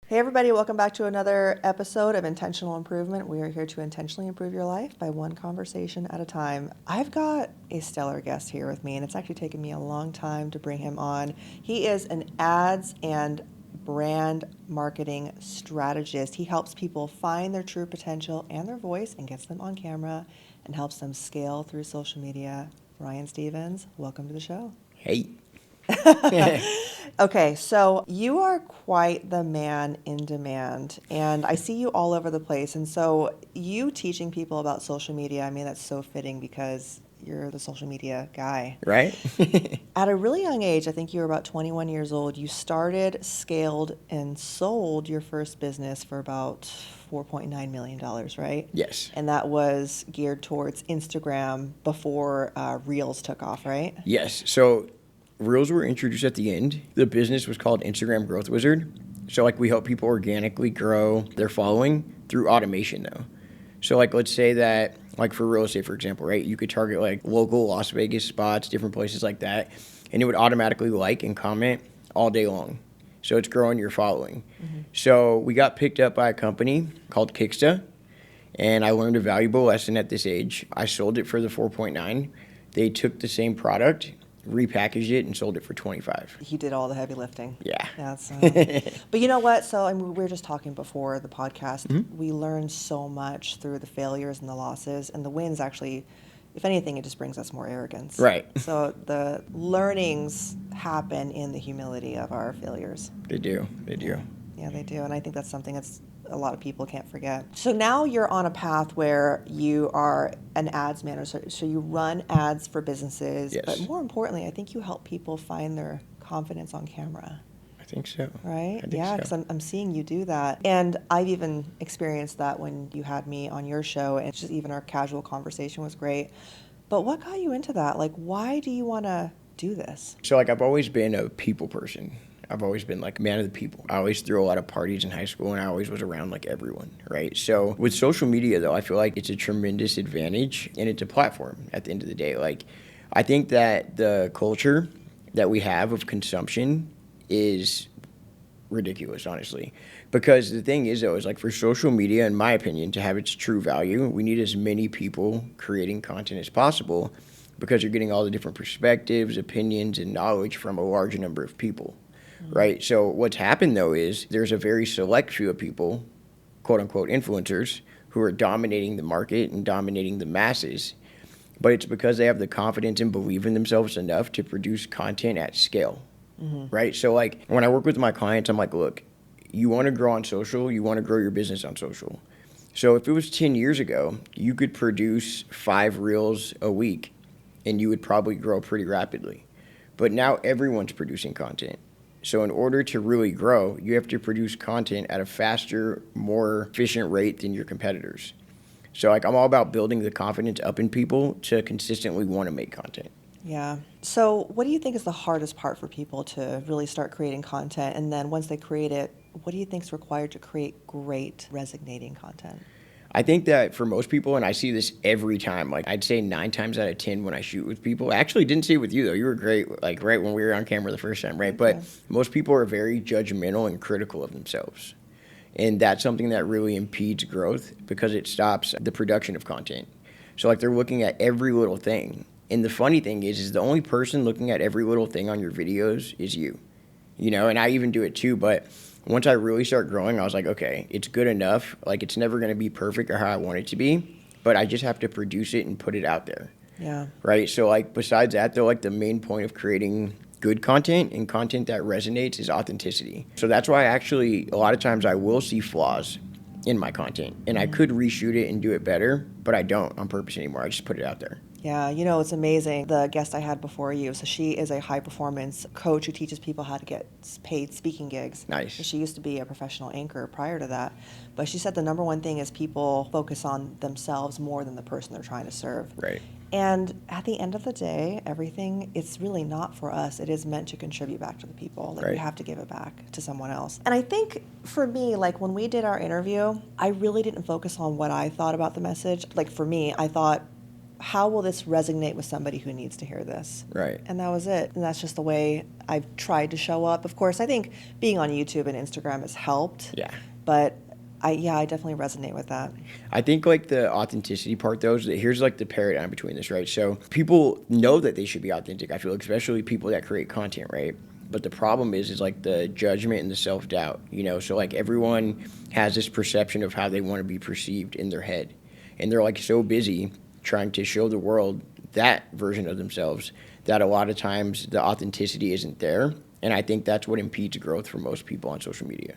Hey everybody, welcome back to another episode of Intentional Improvement. We are here to intentionally improve your life by one conversation at a time. I've got a stellar guest here with me, and it's actually taken me a long time to bring him on. He is an ads and brand marketing strategist. He helps people find their true potential and their voice and gets them on camera and helps them scale through social media. Ryan Stevens, welcome to the show. Hey. Okay, so you are quite the man in demand, and I see you all over the place. And so you teaching people about social media, I mean, that's so fitting because you're the social media guy. Right? At a really young age, I think you were about 21 years old, you started, scaled, and sold your first business for about $4.9 million, right? Yes. And that was geared towards Instagram before Reels took off, right? Yes. So Reels were introduced at the end. The business was called Instagram Growth Wizard. So we help people organically grow their following through automation though. So let's say that for real estate, for example, right? You could target local Las Vegas spots, different places like that, and it would automatically like and comment all day long. So it's growing your following. Mm-hmm. So we got picked up by a company called Kicksta, and I learned a valuable lesson at this age. I sold it for the 4.9. They took the same product, repackaged it, and sold it for 25. He did all the heavy lifting. Yeah. That's, but you know what? So I mean, we were just talking before the podcast. Mm-hmm. We learned so much through the failures and the losses, and the wins actually, if anything, it just brings us more arrogance. Right. So the learnings happen in the humility of our failures. They do. They do. Yeah, they do. And I think that's something that's a lot of people can't forget. So now you're on a path where you are an ads manager. So you run ads for businesses. Yes. But more importantly, I think you help people find their confidence on camera. I think so. Right? I think yeah, because I'm seeing you do that. And I've even experienced that when you had me on your show, and just even our casual conversation was great. But what got you into that? Why do you want to do this? So I've always been a people person. I've always been man of the people. I always threw a lot of parties in high school, and I always was around everyone, right? So with social media, though, I feel like it's a tremendous advantage, and it's a platform at the end of the day. I think that the culture that we have of consumption is ridiculous, honestly. Because the thing is, though, is for social media, in my opinion, to have its true value, we need as many people creating content as possible, because you're getting all the different perspectives, opinions, and knowledge from a large number of people. Right? So what's happened, though, is there's a very select few of people, quote-unquote influencers, who are dominating the market and dominating the masses. But it's because they have the confidence and believe in themselves enough to produce content at scale. Mm-hmm. Right? So, when I work with my clients, I'm look, you want to grow on social, you want to grow your business on social. So if it was 10 years ago, you could produce 5 reels a week, and you would probably grow pretty rapidly. But now everyone's producing content. So in order to really grow, you have to produce content at a faster, more efficient rate than your competitors. So I'm all about building the confidence up in people to consistently want to make content. Yeah. So what do you think is the hardest part for people to really start creating content? And then once they create it, what do you think is required to create great, resonating content? I think that for most people, and I see this every time, I'd say 9 times out of 10 when I shoot with people, I actually didn't see it with you though. You were great, right when we were on camera the first time, right? Okay. But most people are very judgmental and critical of themselves. And that's something that really impedes growth because it stops the production of content. So they're looking at every little thing. And the funny thing is the only person looking at every little thing on your videos is you. And I even do it too, but once I really start growing, I was okay, it's good enough. It's never going to be perfect or how I want it to be, but I just have to produce it and put it out there. Yeah. Right? So, besides that, though, the main point of creating good content and content that resonates is authenticity. So that's why actually a lot of times I will see flaws in my content, and I could reshoot it and do it better, but I don't on purpose anymore. I just put it out there. Yeah, it's amazing. The guest I had before you, so she is a high-performance coach who teaches people how to get paid speaking gigs. Nice. She used to be a professional anchor prior to that. But she said the number one thing is people focus on themselves more than the person they're trying to serve. Right. And at the end of the day, everything, it's really not for us. It is meant to contribute back to the people. Right. We have to give it back to someone else. And I think for me, when we did our interview, I really didn't focus on what I thought about the message. For me, I thought, how will this resonate with somebody who needs to hear this? Right. And that was it. And that's just the way I've tried to show up. Of course, I think being on YouTube and Instagram has helped. Yeah. But I definitely resonate with that. I think like the authenticity part though is that here's like the paradigm between this, right? So people know that they should be authentic. I feel like especially people that create content, right? But the problem is like the judgment and the self-doubt, you know? So like everyone has this perception of how they want to be perceived in their head. And they're like so busy trying to show the world that version of themselves that a lot of times the authenticity isn't there. And I think that's what impedes growth for most people on social media.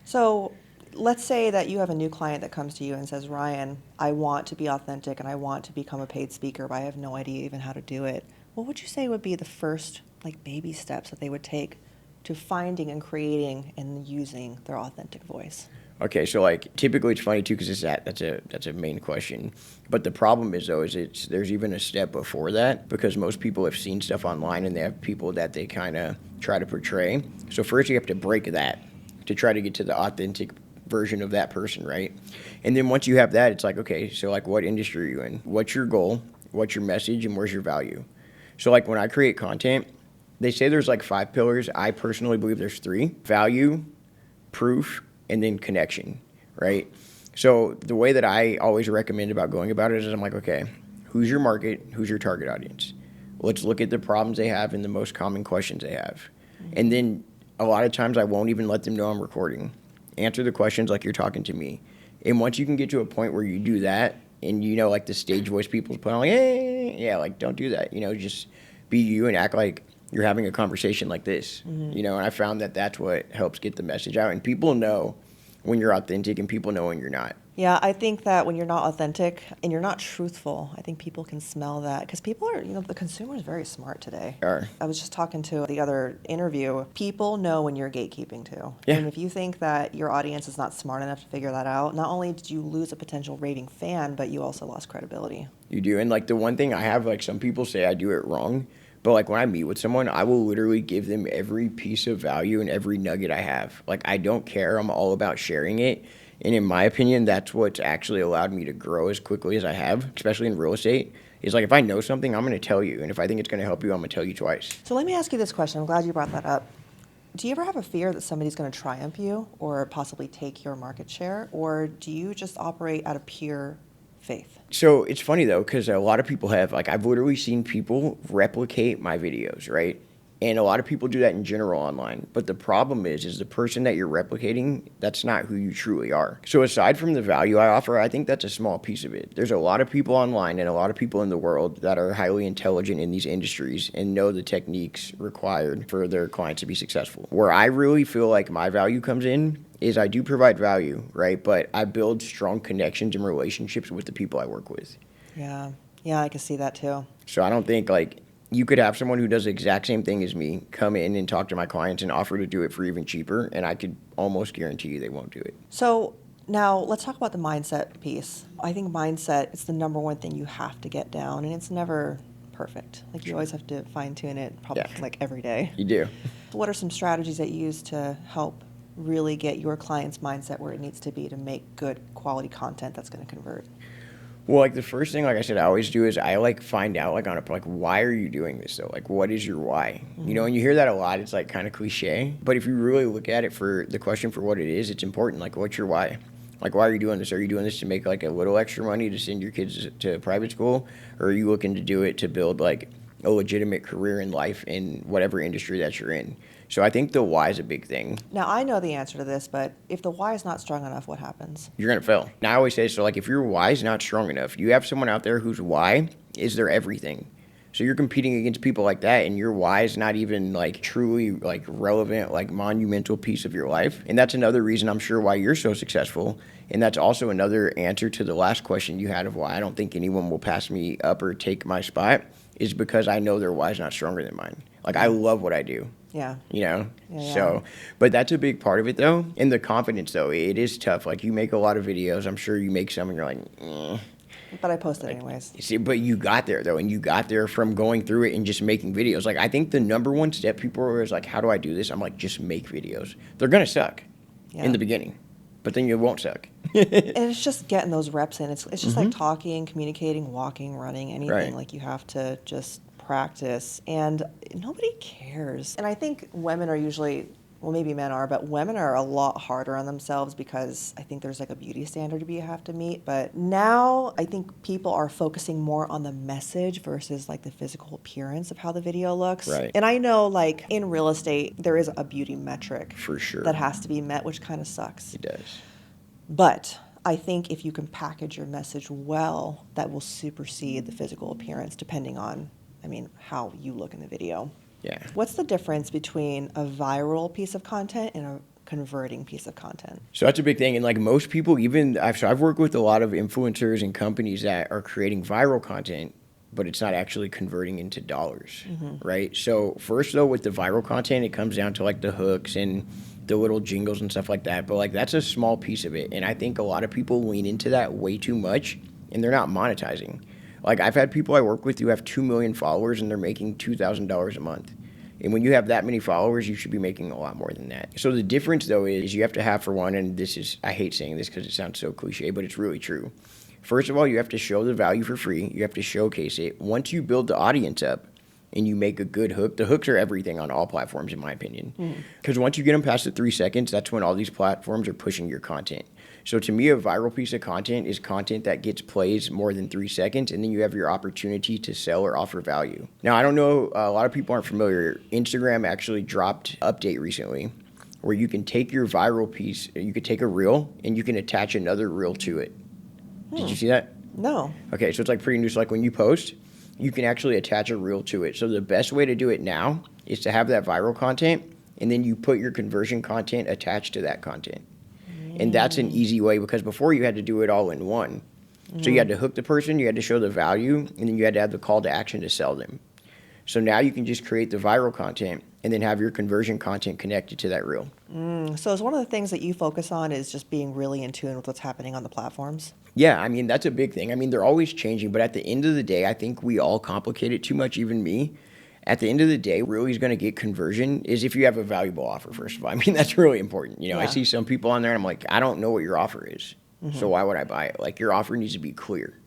So let's say that you have a new client that comes to you and says, Ryan, I want to be authentic and I want to become a paid speaker, but I have no idea even how to do it. What would you say would be the first like baby steps that they would take to finding and creating and using their authentic voice? Okay, so like typically it's funny too because that's a main question, but the problem is though is there's even a step before that because most people have seen stuff online and they have people that they kind of try to portray. So first you have to break that to try to get to the authentic version of that person, right? And then once you have that, it's like okay, so like what industry are you in? What's your goal? What's your message? And where's your value? So like when I create content, they say there's like 5 pillars. I personally believe there's 3: value, proof, and then connection, right? So the way that I always recommend about going about it is I'm like, okay, who's your market? Who's your target audience? Let's look at the problems they have and the most common questions they have. And then a lot of times I won't even let them know I'm recording. Answer the questions like you're talking to me. And once you can get to a point where you do that and you know like the stage voice people put on like, hey, yeah, like don't do that. You know, just be you and act like you're having a conversation like this, you know, and I found that that's what helps get the message out. And people know when you're authentic and people know when you're not. Yeah, I think that when you're not authentic and you're not truthful, I think people can smell that because people are, the consumer is very smart today. Are. I was just talking to the other interview. People know when you're gatekeeping too. Yeah. And if you think that your audience is not smart enough to figure that out, not only did you lose a potential raving fan, but you also lost credibility. You do. And like the one thing I have, like some people say I do it wrong. But like when I meet with someone, I will literally give them every piece of value and every nugget I have. Like I don't care. I'm all about sharing it. And in my opinion, that's what's actually allowed me to grow as quickly as I have, especially in real estate. Is like if I know something, I'm going to tell you. And if I think it's going to help you, I'm going to tell you twice. So let me ask you this question. I'm glad you brought that up. Do you ever have a fear that somebody's going to triumph you or possibly take your market share? Or do you just operate out of pure faith? So it's funny though, because a lot of people have, like I've literally seen people replicate my videos, right? And a lot of people do that in general online. But the problem is the person that you're replicating, that's not who you truly are. So aside from the value I offer, I think that's a small piece of it. There's a lot of people online and a lot of people in the world that are highly intelligent in these industries and know the techniques required for their clients to be successful. Where I really feel like my value comes in is I do provide value, right? But I build strong connections and relationships with the people I work with. Yeah, I can see that too. So I don't think like you could have someone who does the exact same thing as me come in and talk to my clients and offer to do it for even cheaper, and I could almost guarantee you they won't do it. So now let's talk about the mindset piece. I think mindset is the number one thing you have to get down, and it's never perfect. Like you always have to fine tune it probably like every day. You do. What are some strategies that you use to help really get your client's mindset where it needs to be to make good quality content that's going to convert? Well, like the first thing, like I said, I always do is I like find out like on a like why are you doing this though? Like what is your why? Mm-hmm. You know, and you hear that a lot. It's like kind of cliche, but if you really look at it for the question for what it is, it's important. Like what's your why? Like why are you doing this? Are you doing this to make like a little extra money to send your kids to private school, or are you looking to do it to build like a legitimate career in life in whatever industry that you're in? So I think the why is a big thing. Now, I know the answer to this, but if the why is not strong enough, what happens? You're going to fail. And I always say, so like if your why is not strong enough, you have someone out there whose why is their everything. So you're competing against people like that, and your why is not even like truly like relevant, like monumental piece of your life. And that's another reason I'm sure why you're so successful. And that's also another answer to the last question you had of why I don't think anyone will pass me up or take my spot is because I know their why is not stronger than mine. Like I love what I do. Yeah. You know? Yeah. So, but that's a big part of it though. And the confidence though, it is tough. Like you make a lot of videos. I'm sure you make some and you're like, But I post it anyways. See, but you got there though, and you got there from going through it and just making videos. Like I think the number one step people are always like, how do I do this? I'm like, just make videos. They're going to suck in the beginning, but then you won't suck. And it's just getting those reps in. It's just like talking, communicating, walking, running, anything. Right. Like you have to just practice, and nobody cares. And I think women are usually, well, maybe men are, but women are a lot harder on themselves because I think there's like a beauty standard you have to meet. But now I think people are focusing more on the message versus like the physical appearance of how the video looks. Right. And I know like in real estate, there is a beauty metric For sure. that has to be met, which kind of sucks. It does. But I think if you can package your message well, that will supersede the physical appearance depending on, I mean, how you look in the video. Yeah. What's the difference between a viral piece of content and a converting piece of content? So that's a big thing. And like most people, I've worked with a lot of influencers and companies that are creating viral content, but it's not actually converting into dollars, right? So first though, with the viral content, it comes down to like the hooks and the little jingles and stuff like that. But like that's a small piece of it. And I think a lot of people lean into that way too much and they're not monetizing. Like I've had people I work with who have 2 million followers and they're making $2,000 a month. And when you have that many followers, you should be making a lot more than that. So the difference though is you have to have, for one, and this is, I hate saying this because it sounds so cliche, but it's really true. First of all, you have to show the value for free. You have to showcase it. Once you build the audience up and you make a good hook, the hooks are everything on all platforms, in my opinion. Because once you get them past the 3 seconds, that's when all these platforms are pushing your content. So to me, a viral piece of content is content that gets plays more than 3 seconds, and then you have your opportunity to sell or offer value. Now, I don't know, a lot of people aren't familiar. Instagram actually dropped an update recently where you can take your viral piece, you could take a reel, and you can attach another reel to it. Did you see that? No. Okay, so it's like pretty new. So like when you post, you can actually attach a reel to it. So the best way to do it now is to have that viral content, and then you put your conversion content attached to that content. And that's an easy way because before you had to do it all in one. So you had to hook the person, you had to show the value, and then you had to have the call to action to sell them. So now you can just create the viral content and then have your conversion content connected to that reel. So is one of the things that you focus on is just being really in tune with what's happening on the platforms? Yeah, I mean, that's a big thing. I mean, they're always changing, but at the end of the day, I think we all complicate it too much, even me. At the end of the day, really is going to get conversion is if you have a valuable offer, first of all. I mean, that's really important. You know, I Yeah. see some people on there and I'm like, I don't know what your offer is. So why would I buy it? Like, your offer needs to be clear.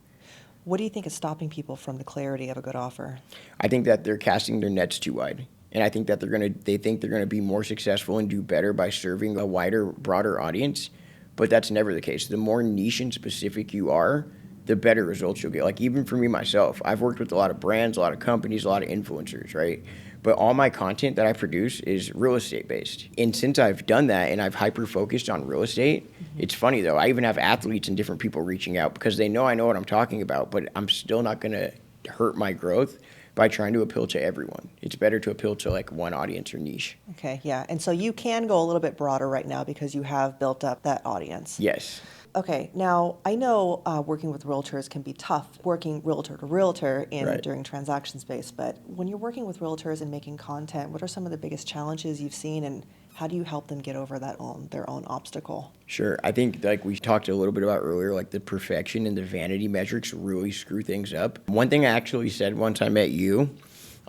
What do you think is stopping people from the clarity of a good offer? I think that they're casting their nets too wide. And I think that they think they're going to be more successful and do better by serving a wider, broader audience. But that's never the case. The more niche and specific you are, the better results you'll get. Like even for me myself, I've worked with a lot of brands, a lot of companies, a lot of influencers, right? But all my content that I produce is real estate based. And since I've done that and I've hyper focused on real estate, it's funny though, I even have athletes and different people reaching out because they know I know what I'm talking about, but I'm still not going to hurt my growth by trying to appeal to everyone. It's better to appeal to like one audience or niche. Okay, yeah. And so you can go a little bit broader right now because you have built up that audience. Yes. Okay, now I know working with realtors can be tough, working realtor to realtor during transaction space, but when you're working with realtors and making content, what are some of the biggest challenges you've seen and how do you help them get over their own obstacle? Sure. I think like we talked a little bit about earlier, like the perfection and the vanity metrics really screw things up. One thing I actually said once I met you,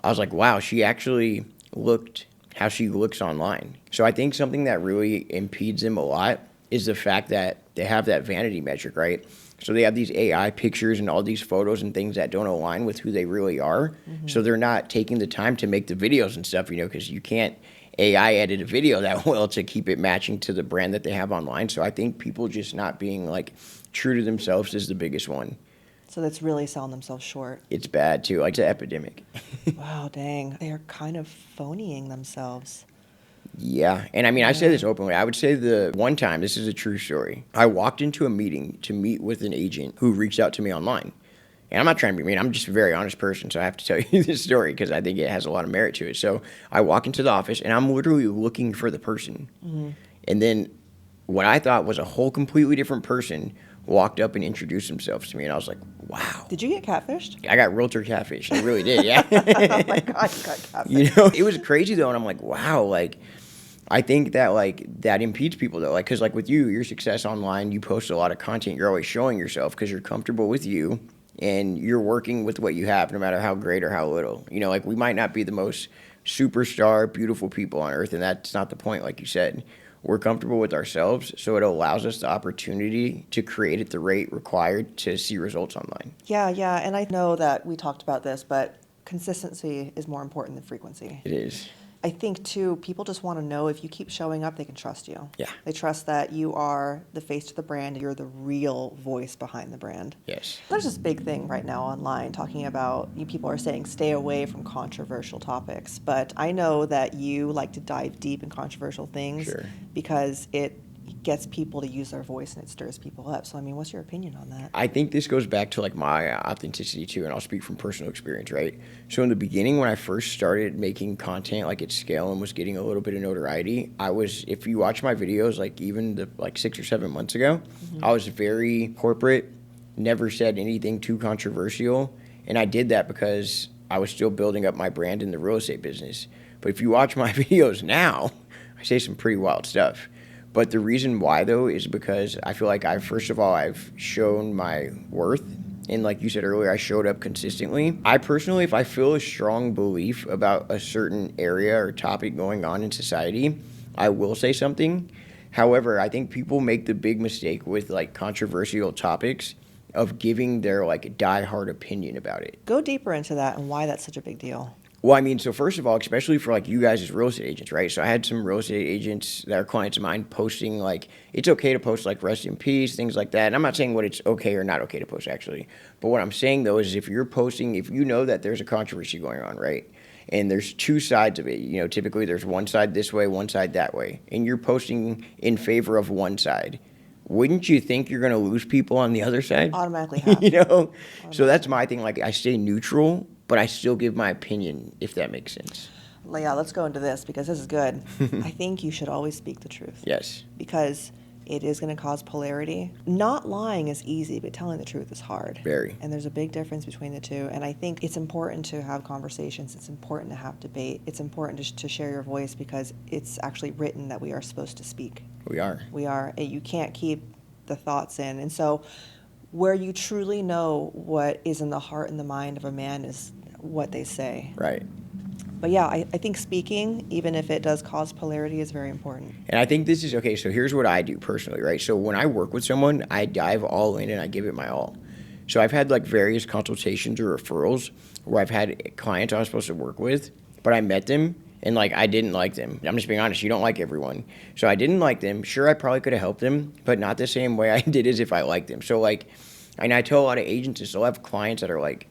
I was like, wow, she actually looked how she looks online. So I think something that really impedes them a lot is the fact that they have that vanity metric, right? So they have these AI pictures and all these photos and things that don't align with who they really are. So they're not taking the time to make the videos and stuff, you know, because you can't AI edit a video that well to keep it matching to the brand that they have online. So I think people just not being like true to themselves is the biggest one. So that's really selling themselves short. It's bad too. Like it's an epidemic. Wow, dang. They're kind of phonying themselves. Yeah. And I mean, I say this openly. I would say the one time, this is a true story. I walked into a meeting to meet with an agent who reached out to me online. And I'm not trying to be mean. I'm just a very honest person. So I have to tell you this story because I think it has a lot of merit to it. So I walk into the office and I'm literally looking for the person. And then what I thought was a whole completely different person walked up and introduced themselves to me. And I was like, wow. Did you get catfished? I got realtor catfish. I really did. Yeah. Oh my God, you got catfished. You know, it was crazy though. And I'm like, wow, like, I think that like that impedes people though, like because like with you, your success online, you post a lot of content. You're always showing yourself because you're comfortable with you, and you're working with what you have, no matter how great or how little. You know, like we might not be the most superstar, beautiful people on earth, and that's not the point, like you said. we're comfortable with ourselves, so it allows us the opportunity to create at the rate required to see results online. Yeah, and I know that we talked about this, but consistency is more important than frequency. It is. I think, too, people just want to know if you keep showing up, they can trust you. Yeah. They trust that you are the face of the brand, you're the real voice behind the brand. Yes. There's this big thing right now online talking about, people are saying stay away from controversial topics, but I know that you like to dive deep in controversial things. Sure. Because it gets people to use their voice and it stirs people up. So, I mean, what's your opinion on that? I think this goes back to like my authenticity too, and I'll speak from personal experience, right? So in the beginning, when I first started making content like at scale and was getting a little bit of notoriety, if you watch my videos, like even 6 or 7 months ago, I was very corporate, never said anything too controversial. And I did that because I was still building up my brand in the real estate business. But if you watch my videos now, I say some pretty wild stuff. But the reason why, though, is because I feel like I've shown my worth. And like you said earlier, I showed up consistently. I personally, if I feel a strong belief about a certain area or topic going on in society, I will say something. However, I think people make the big mistake with like controversial topics of giving their like diehard opinion about it. Go deeper into that and why that's such a big deal. Well, I mean, so first of all, especially for like you guys as real estate agents, right? So I had some real estate agents that are clients of mine posting like, it's okay to post like rest in peace, things like that. And I'm not saying what it's okay or not okay to post actually. But what I'm saying though is if you're posting, if you know that there's a controversy going on, right? And there's two sides of it. You know, typically there's one side this way, one side that way. And you're posting in favor of one side. Wouldn't you think you're going to lose people on the other side? Automatically have. You know? So that's my thing. Like I stay neutral, but I still give my opinion, if that makes sense. Yeah, let's go into this because this is good. I think you should always speak the truth. Yes. Because it is going to cause polarity. Not lying is easy, but telling the truth is hard. Very. And there's a big difference between the two. And I think it's important to have conversations. It's important to have debate. It's important to share your voice because it's actually written that we are supposed to speak. We are. We are. You can't keep the thoughts in. And so where you truly know what is in the heart and the mind of a man is what they say. Right. But yeah, I think speaking, even if it does cause polarity, is very important. And I think this is, okay, so here's what I do personally, right? So when I work with someone, I dive all in and I give it my all. So I've had like various consultations or referrals where I've had clients I was supposed to work with, but I met them and like I didn't like them. I'm just being honest, you don't like everyone. So I didn't like them. Sure, I probably could have helped them, but not the same way I did as if I liked them. So like, and I tell a lot of agents, I still have clients that are like,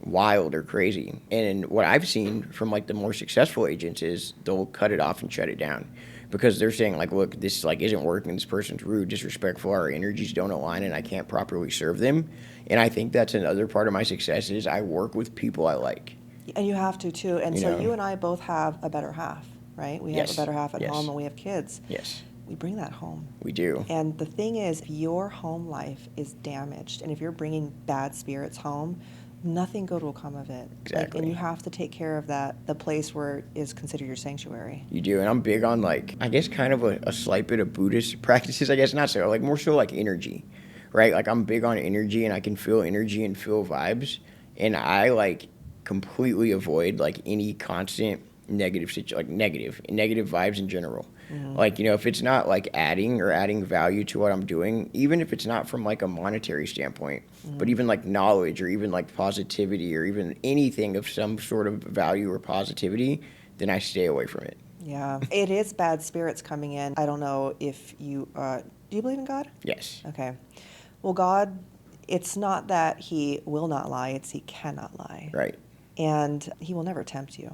wild or crazy. And what I've seen from like the more successful agents is they'll cut it off and shut it down because they're saying like, look, this like isn't working. This person's rude, disrespectful. Our energies don't align and I can't properly serve them. And I think that's another part of my success is I work with people I like. And you have to too. And You know? you and I both have a better half, right? We have Yes. a better half at Yes. home and we have kids. Yes, We bring that home. we do. And the thing is, if your home life is damaged and if you're bringing bad spirits home, nothing good will come of it. Exactly. And you have to take care of that, the place where is considered your sanctuary. You do. And I'm big on like, I guess kind of a slight bit of Buddhist practices, I guess not so, like more so like energy, right? Like I'm big on energy and I can feel energy and feel vibes. And I like completely avoid like any constant negative vibes in general. Mm-hmm. Like, you know, if it's not like adding value to what I'm doing, even if it's not from like a monetary standpoint, mm-hmm. but even like knowledge or even like positivity or even anything of some sort of value or positivity, then I stay away from it. Yeah, it is bad spirits coming in. I don't know if you, do you believe in God? Yes. Okay. Well, God, it's not that he will not lie, it's he cannot lie. Right. And he will never tempt you.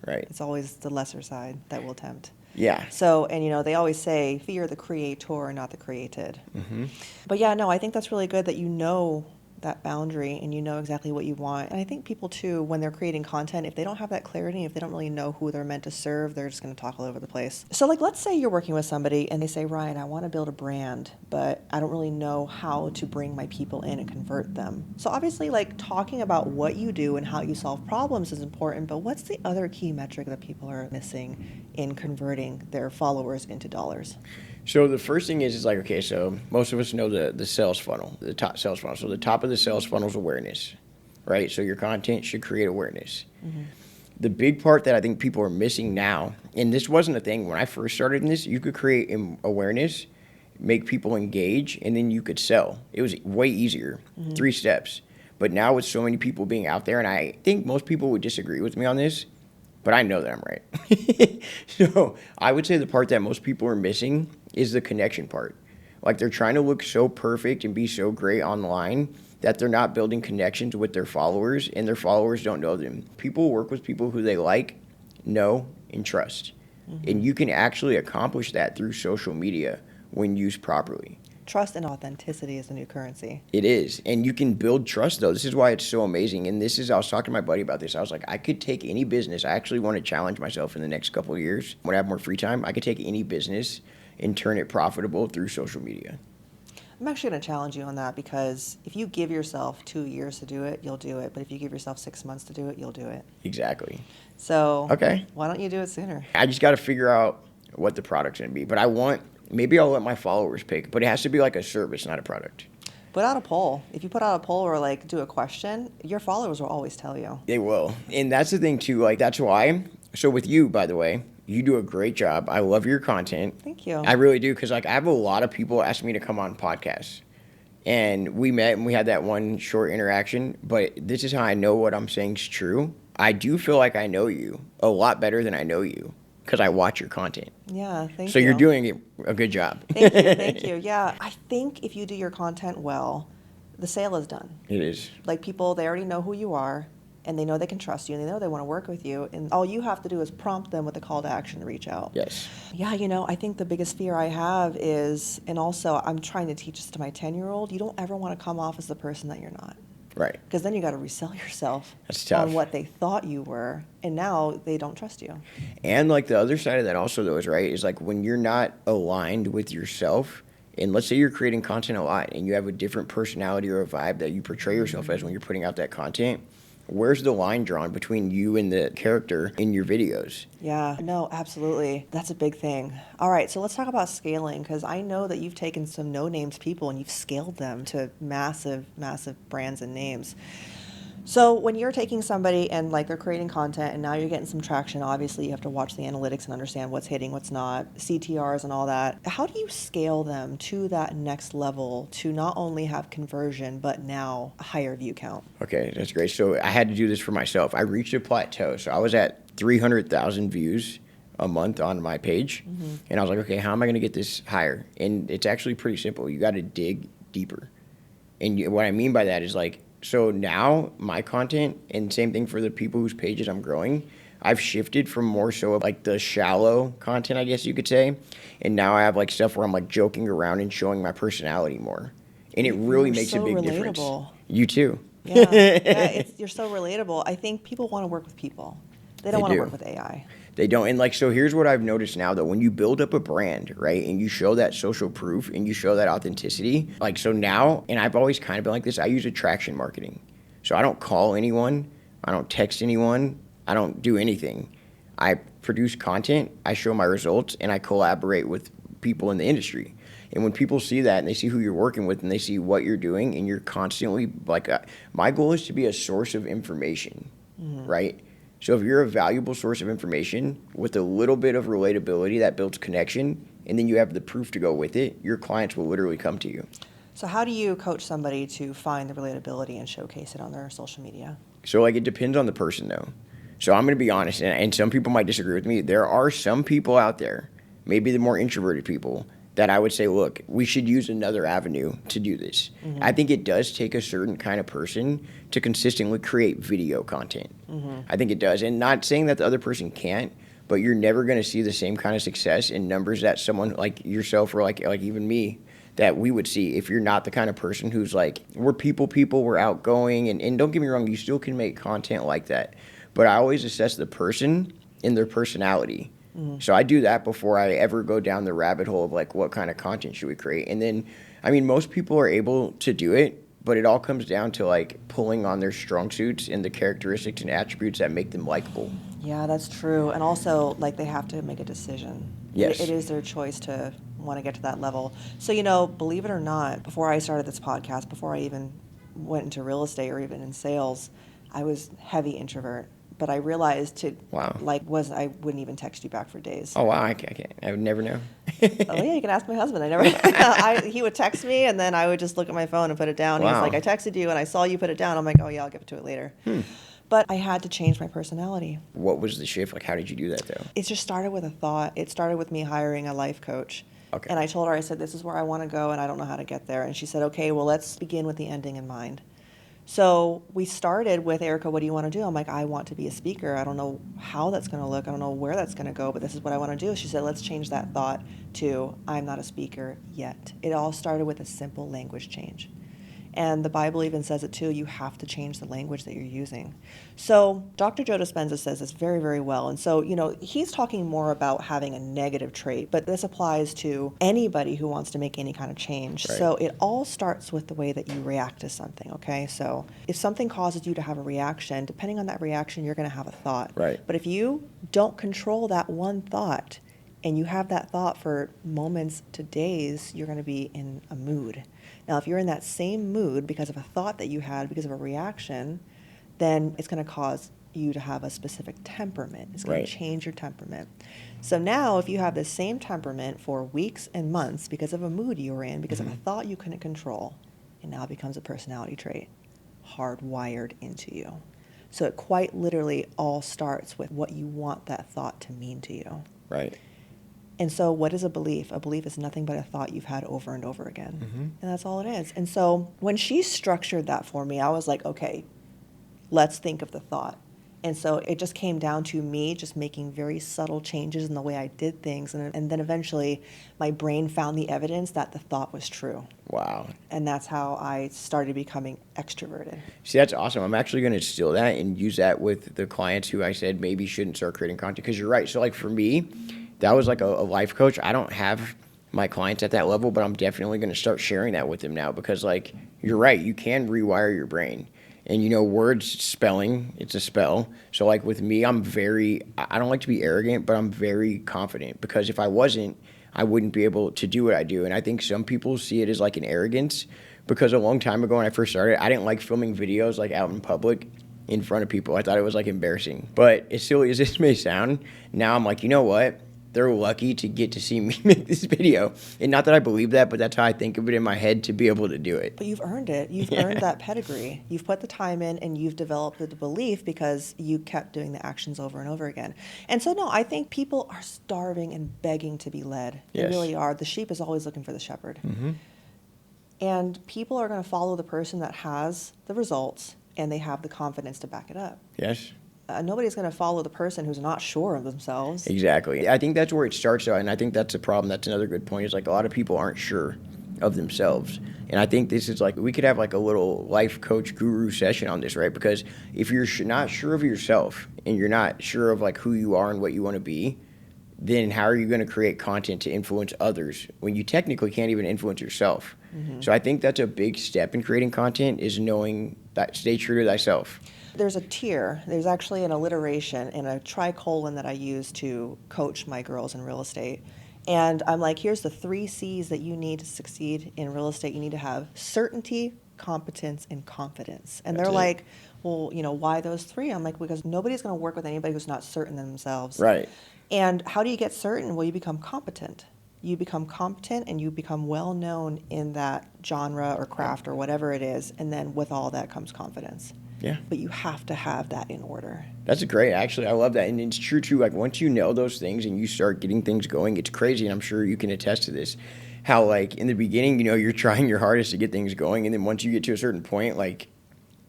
Right. It's always the lesser side that will tempt. Yeah. So, and you know, they always say, fear the creator, not the created. Mm-hmm. But yeah, no, I think that's really good that you know that boundary and you know exactly what you want. And I think people too, when they're creating content, if they don't have that clarity, if they don't really know who they're meant to serve, they're just going to talk all over the place. So like, let's say you're working with somebody and they say, Ryan, I want to build a brand, but I don't really know how to bring my people in and convert them. So obviously like talking about what you do and how you solve problems is important, but what's the other key metric that people are missing in converting their followers into dollars? So the first thing is like, okay, so most of us know the sales funnel, the top sales funnel. So the top of the sales funnel is awareness, right? So your content should create awareness. Mm-hmm. The big part that I think people are missing now and this wasn't a thing when I first started in this, you could create awareness, make people engage, and then you could sell. It was way easier. 3 steps. But now with so many people being out there, and I think most people would disagree with me on this, but I know that I'm right. So I would say the part that most people are missing is the connection part. Like they're trying to look so perfect and be so great online that they're not building connections with their followers, and their followers don't know them. People work with people who they like, know, and trust. And you can actually accomplish that through social media when used properly. Trust and authenticity is the new currency. It is. And you can build trust, though. This is why it's so amazing. And this is, I was talking to my buddy about this. I was like, I could take any business. I actually want to challenge myself in the next couple of years. When I have more free time, I could take any business and turn it profitable through social media. I'm actually going to challenge you on that, because if you give yourself 2 years to do it, you'll do it. But if you give yourself 6 months to do it, you'll do it. Exactly. So Okay. Why don't you do it sooner? I just got to figure out what the product's going to be. But maybe I'll let my followers pick. But it has to be like a service, not a product. Put out a poll. If you put out a poll or like do a question, your followers will always tell you. They will. And that's the thing, too. Like, that's why. So with you, by the way, you do a great job. I love your content. Thank you. I really do, because like I have a lot of people ask me to come on podcasts, and we met and we had that one short interaction. But this is how I know what I'm saying is true. I do feel like I know you a lot better than I know you, because I watch your content. Yeah, thank you. So you're doing a good job. Thank you, thank you. Yeah, I think if you do your content well, the sale is done. It is. Like people, they already know who you are, and they know they can trust you, and they know they want to work with you, and all you have to do is prompt them with a call to action to reach out. Yes. Yeah, I think the biggest fear I have is, and also I'm trying to teach this to my 10-year-old, you don't ever want to come off as the person that you're not. Right. Because then you got to resell yourself That's tough. on what they thought you were, and now they don't trust you. And like the other side of that also, though, is right, is like when you're not aligned with yourself, and let's say you're creating content a lot and you have a different personality or a vibe that you portray yourself as when you're putting out that content, where's the line drawn between you and the character in your videos? Yeah, no, absolutely. That's a big thing. All right, so let's talk about scaling, because I know that you've taken some no-names people and you've scaled them to massive, massive brands and names. So when you're taking somebody and like they're creating content and now you're getting some traction, obviously you have to watch the analytics and understand what's hitting, what's not, CTRs and all that. How do you scale them to that next level to not only have conversion, but now a higher view count? Okay, that's great. So I had to do this for myself. I reached a plateau. So I was at 300,000 views a month on my page. And I was like, okay, how am I going to get this higher? And it's actually pretty simple. You got to dig deeper. And what I mean by that is like, so now my content, and same thing for the people whose pages I'm growing, I've shifted from more so like the shallow content, I guess you could say. And now I have like stuff where I'm like joking around and showing my personality more. And it really makes a big difference. You too. Yeah, you're so relatable. I think people want to work with people. They don't want to work with AI. They don't. And like, so here's what I've noticed now, though. When you build up a brand, right, and you show that social proof and you show that authenticity, like, so now, and I've always kind of been like this, I use attraction marketing. So I don't call anyone, I don't text anyone, I don't do anything. I produce content, I show my results, and I collaborate with people in the industry. And when people see that and they see who you're working with and they see what you're doing, and you're constantly like, my goal is to be a source of information, right? So if you're a valuable source of information with a little bit of relatability that builds connection, and then you have the proof to go with it, your clients will literally come to you. So how do you coach somebody to find the relatability and showcase it on their social media? So like, it depends on the person, though. So I'm going to be honest, and some people might disagree with me. There are some people out there, maybe the more introverted people, that I would say, look, we should use another avenue to do this. I think it does take a certain kind of person to consistently create video content. I think it does. And not saying that the other person can't, but you're never going to see the same kind of success in numbers that someone like yourself or like even me that we would see if you're not the kind of person who's like, we're people, we're outgoing. And don't get me wrong, you still can make content like that. But I always assess the person and their personality. So I do that before I ever go down the rabbit hole of like, what kind of content should we create? And then, I mean, most people are able to do it, but it all comes down to like pulling on their strong suits and the characteristics and attributes that make them likable. Yeah, that's true. And also, like, they have to make a decision. Yes. It is their choice to want to get to that level. So, believe it or not, before I started this podcast, before I even went into real estate or even in sales, I was heavy introvert. but I realized Wow. I wouldn't even text you back for days. Oh, wow. I can't. I would never know. Oh yeah, you can ask my husband. He would text me and then I would just look at my phone and put it down. He's Wow. like, I texted you and I saw you put it down. I'm like, oh yeah, I'll get to it later. But I had to change my personality. What was the shift? Like, how did you do that, though? It just started with a thought. It started with me hiring a life coach. Okay. And I told her, I said, this is where I want to go and I don't know how to get there. And she said, okay, well, let's begin with the ending in mind. So we started with, Erica, what do you want to do? I'm like, I want to be a speaker. I don't know how that's going to look. I don't know where that's going to go, but this is what I want to do. She said, let's change that thought to, I'm not a speaker yet. It all started with a simple language change. And the Bible even says it too, you have to change the language that you're using. So Dr. Joe Dispenza says this very, very well. And so, he's talking more about having a negative trait, but this applies to anybody who wants to make any kind of change. Right. So it all starts with the way that you react to something, okay? So if something causes you to have a reaction, depending on that reaction, you're going to have a thought. Right. But if you don't control that one thought, and you have that thought for moments to days, you're going to be in a mood. Now, if you're in that same mood because of a thought that you had, because of a reaction, then it's going to cause you to have a specific temperament. It's going Right. to change your temperament. So now if you have the same temperament for weeks and months because of a mood you were in, because of a thought you couldn't control, it now becomes a personality trait hardwired into you. So it quite literally all starts with what you want that thought to mean to you. Right. And so what is a belief? A belief is nothing but a thought you've had over and over again. And that's all it is. And so when she structured that for me, I was like, okay, let's think of the thought. And so it just came down to me just making very subtle changes in the way I did things. And then eventually my brain found the evidence that the thought was true. Wow. And that's how I started becoming extroverted. See, that's awesome. I'm actually going to steal that and use that with the clients who I said maybe shouldn't start creating content, because you're right. So like for me, that was like a life coach. I don't have my clients at that level, but I'm definitely going to start sharing that with them now, because like you're right, you can rewire your brain. And words, spelling, it's a spell. So like with me, I don't like to be arrogant, but I'm very confident, because if I wasn't, I wouldn't be able to do what I do. And I think some people see it as like an arrogance, because a long time ago when I first started, I didn't like filming videos like out in public in front of people. I thought it was like embarrassing. But as silly as this may sound, now I'm like, you know what? They're lucky to get to see me make this video. And not that I believe that, but that's how I think of it in my head, to be able to do it. But you've earned it. You've earned that pedigree. You've put the time in and you've developed the belief because you kept doing the actions over and over again. And so, no, I think people are starving and begging to be led. They Yes. really are. The sheep is always looking for the shepherd. And people are going to follow the person that has the results and they have the confidence to back it up. Yes. Nobody's going to follow the person who's not sure of themselves. Exactly. I think that's where it starts, though, and I think that's a problem. That's another good point, is like a lot of people aren't sure of themselves. And I think this is like, we could have like a little life coach guru session on this, right? Because if you're not sure of yourself and you're not sure of like who you are and what you want to be, then how are you going to create content to influence others when you technically can't even influence yourself? So I think that's a big step in creating content, is knowing that stay true to thyself. There's a tier. There's actually an alliteration and a tricolon that I use to coach my girls in real estate. And I'm like, here's the 3 C's that you need to succeed in real estate. You need to have certainty, competence, and confidence. And That's they're it. like, well, why those 3? I'm like, because nobody's going to work with anybody who's not certain in themselves. Right. And how do you get certain? Well, you become competent. You become competent and you become well known in that genre or craft or whatever it is. And then with all that comes confidence. Yeah. But you have to have that in order. That's great. Actually, I love that. And it's true, too. Like, once you know those things and you start getting things going, it's crazy. And I'm sure you can attest to this. How, like, in the beginning, you're trying your hardest to get things going. And then once you get to a certain point, like,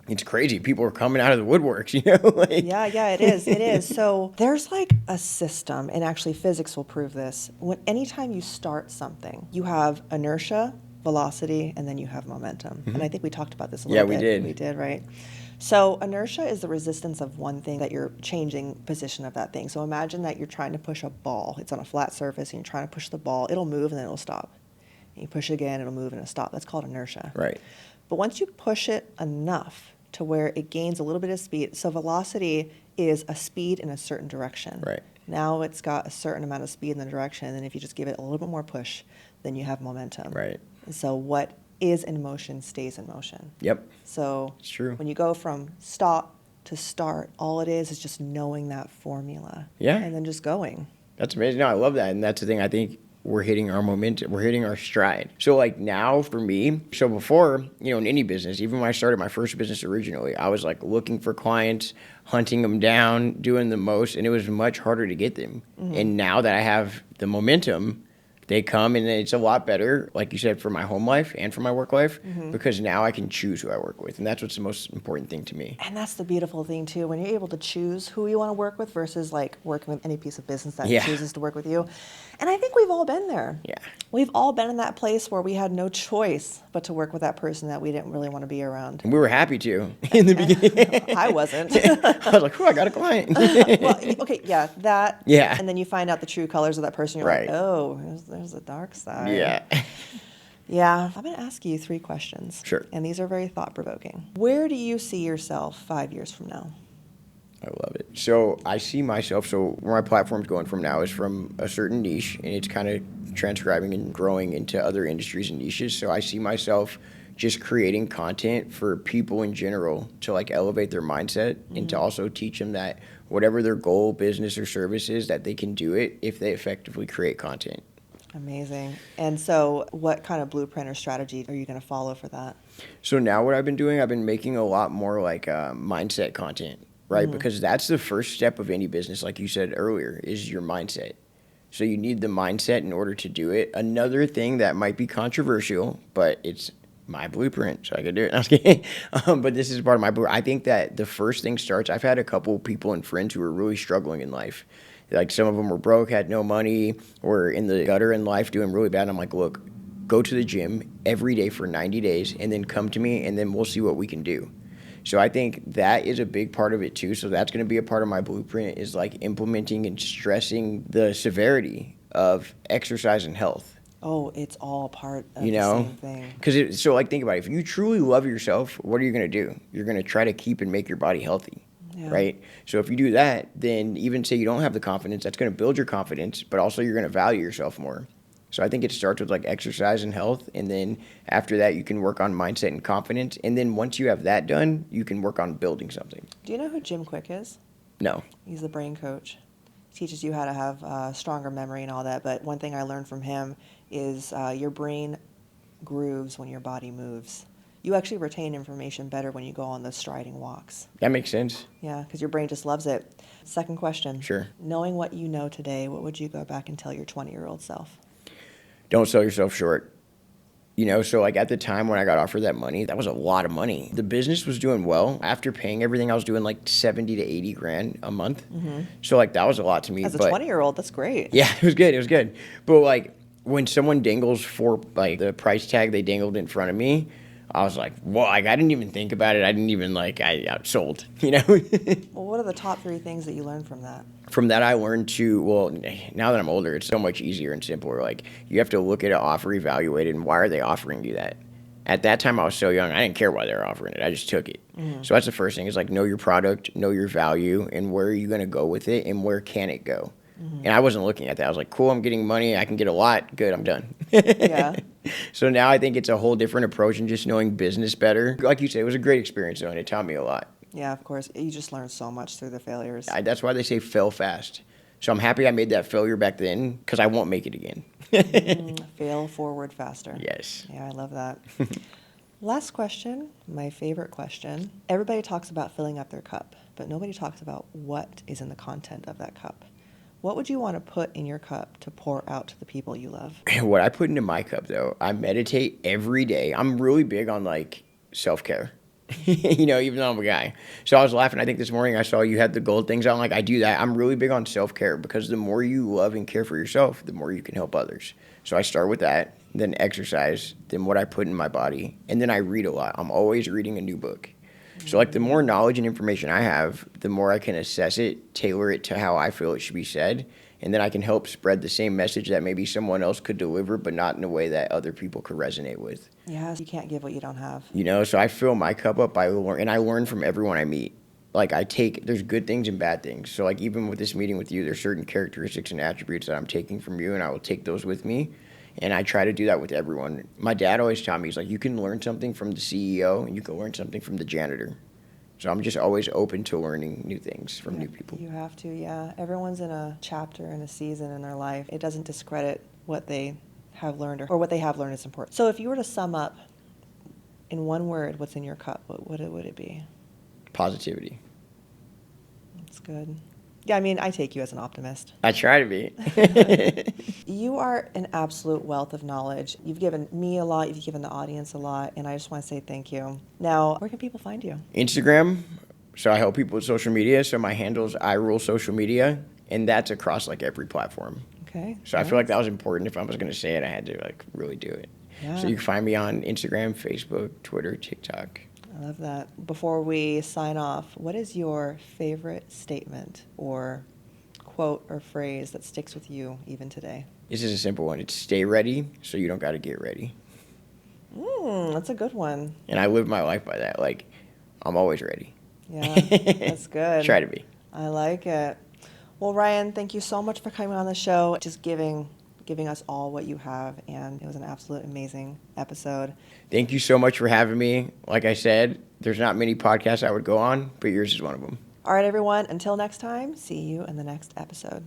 it's crazy. People are coming out of the woodworks, like. Yeah, it is. It is. So there's like a system, and actually physics will prove this. Anytime you start something, you have inertia, velocity, and then you have momentum. And I think we talked about this a little bit. Yeah, we did. We did, right? So inertia is the resistance of one thing that you're changing position of that thing. So imagine that you're trying to push a ball. It's on a flat surface and you're trying to push the ball. It'll move and then it'll stop. And you push it again, it'll move and it'll stop. That's called inertia. Right. But once you push it enough to where it gains a little bit of speed, so velocity is a speed in a certain direction. Right. Now it's got a certain amount of speed in the direction, and then if you just give it a little bit more push, then you have momentum. Right. And so what is in motion stays in motion. Yep. So It's true. when you go from stop to start. All it is just knowing that formula. Yeah. And then just going. That's amazing. No, I love that. And that's the thing. I think we're hitting our momentum. We're hitting our stride. So like now for me, so before, in any business, even when I started my first business originally, I was like looking for clients, hunting them down, doing the most, and it was much harder to get them. And now that I have the momentum, they come, and it's a lot better, like you said, for my home life and for my work life, because now I can choose who I work with. And that's what's the most important thing to me. And that's the beautiful thing, too, when you're able to choose who you want to work with versus like working with any piece of business that chooses to work with you. And I think we've all been there. Yeah. We've all been in that place where we had no choice but to work with that person that we didn't really want to be around. And we were happy to in the beginning. I wasn't. I was like, I got a client. Well, okay, yeah, that. Yeah. And then you find out the true colors of that person. You're Right. like, oh, there's the dark side. Yeah. Yeah. I'm going to ask you 3 questions. Sure. And these are very thought-provoking. Where do you see yourself 5 years from now? I love it. So I see myself, so where my platform's going from now is from a certain niche, and it's kind of transcribing and growing into other industries and niches. So I see myself just creating content for people in general to like elevate their mindset and to also teach them that whatever their goal, business, or service is, that they can do it if they effectively create content. Amazing. And so what kind of blueprint or strategy are you going to follow for that? So now what I've been doing, I've been making a lot more like mindset content, right? Because that's the first step of any business, like you said earlier, is your mindset. So you need the mindset in order to do it. Another thing that might be controversial, but it's my blueprint, so I could do it. I was kidding. But this is part of my blueprint. I think that the first thing starts, I've had a couple people and friends who are really struggling in life. Like some of them were broke, had no money, or in the gutter in life doing really bad. And I'm like, look, go to the gym every day for 90 days and then come to me and then we'll see what we can do. So I think that is a big part of it too. So that's going to be a part of my blueprint, is like implementing and stressing the severity of exercise and health. Oh, it's all part of the same thing. Because so like think about it. If you truly love yourself, what are you going to do? You're going to try to keep and make your body healthy. Yeah. Right? So if you do that, then even say you don't have the confidence, that's going to build your confidence, but also you're going to value yourself more. So I think it starts with like exercise and health, and then after that you can work on mindset and confidence, and then once you have that done, you can work on building something. Do you know who Jim Quick is? No. He's the brain coach. He teaches you how to have stronger memory and all that, but one thing I learned from him is your brain grooves when your body moves. You actually retain information better when you go on those striding walks. That makes sense. Yeah, because your brain just loves it. Second question. Sure. Knowing what you know today, what would you go back and tell your 20-year-old self? Don't sell yourself short. So like at the time when I got offered that money, that was a lot of money. The business was doing well. After paying everything, I was doing like 70 to 80 grand a month. So like that was a lot to me. As a 20-year-old, that's great. Yeah, it was good. But like when someone dangles for like the price tag they dangled in front of me, I was like, whoa, like I didn't even think about it. I didn't even I sold, Well, what are the top 3 things that you learned from that? From that, I learned now that I'm older, it's so much easier and simpler. Like, you have to look at an offer, evaluate it, and why are they offering you that? At that time, I was so young, I didn't care why they were offering it. I just took it. So that's the first thing, is like know your product, know your value, and where are you going to go with it, and where can it go? And I wasn't looking at that. I was like, cool, I'm getting money. I can get a lot. Good, I'm done. Yeah. So now I think it's a whole different approach and just knowing business better. Like you said, it was a great experience, though, and it taught me a lot. Yeah, of course. You just learn so much through the failures. That's why they say fail fast. So I'm happy I made that failure back then, because I won't make it again. Fail forward faster. Yes. Yeah, I love that. Last question, my favorite question. Everybody talks about filling up their cup, but nobody talks about what is in the content of that cup. What would you want to put in your cup to pour out to the people you love? What I put into my cup, though, I meditate every day. I'm really big on like self-care. Even though I'm a guy. So I was laughing. I think this morning I saw you had the gold things on. Like, I do that. I'm really big on self-care, because the more you love and care for yourself, the more you can help others. So I start with that, then exercise, then what I put in my body, and then I read a lot. I'm always reading a new book. So like the more knowledge and information I have, the more I can assess it, tailor it to how I feel it should be said, and then I can help spread the same message that maybe someone else could deliver, but not in a way that other people could resonate with. Yeah, you can't give what you don't have. So I fill my cup up, and I learn from everyone I meet. Like there's good things and bad things. So like even with this meeting with you, there's certain characteristics and attributes that I'm taking from you, and I will take those with me. And I try to do that with everyone. My dad always taught me, he's like, you can learn something from the CEO, and you can learn something from the janitor. So I'm just always open to learning new things from new people. You have to, yeah. Everyone's in a chapter and a season in their life. It doesn't discredit what they have learned or what they have learned is important. So if you were to sum up in one word what's in your cup, what would it be? Positivity. That's good. Yeah, I mean, I take you as an optimist. I try to be. You are an absolute wealth of knowledge. You've given me a lot, you've given the audience a lot, and I just want to say thank you. Now, where can people find you? Instagram. So I help people with social media. So my handle is I Rule Social Media, and that's across like every platform. Okay. So I feel like that was important. If I was going to say it, I had to like really do it. Yeah. So you can find me on Instagram, Facebook, Twitter, TikTok. I love that. Before we sign off, what is your favorite statement or quote or phrase that sticks with you even today? This is a simple one. It's stay ready so you don't got to get ready. That's a good one. And I live my life by that. Like, I'm always ready. Yeah, that's good. Try to be. I like it. Well, Ryan, thank you so much for coming on the show, just giving us all what you have, and it was an absolute amazing episode. Thank you so much for having me. Like I said, there's not many podcasts I would go on, but yours is one of them. All right, everyone, until next time, see you in the next episode.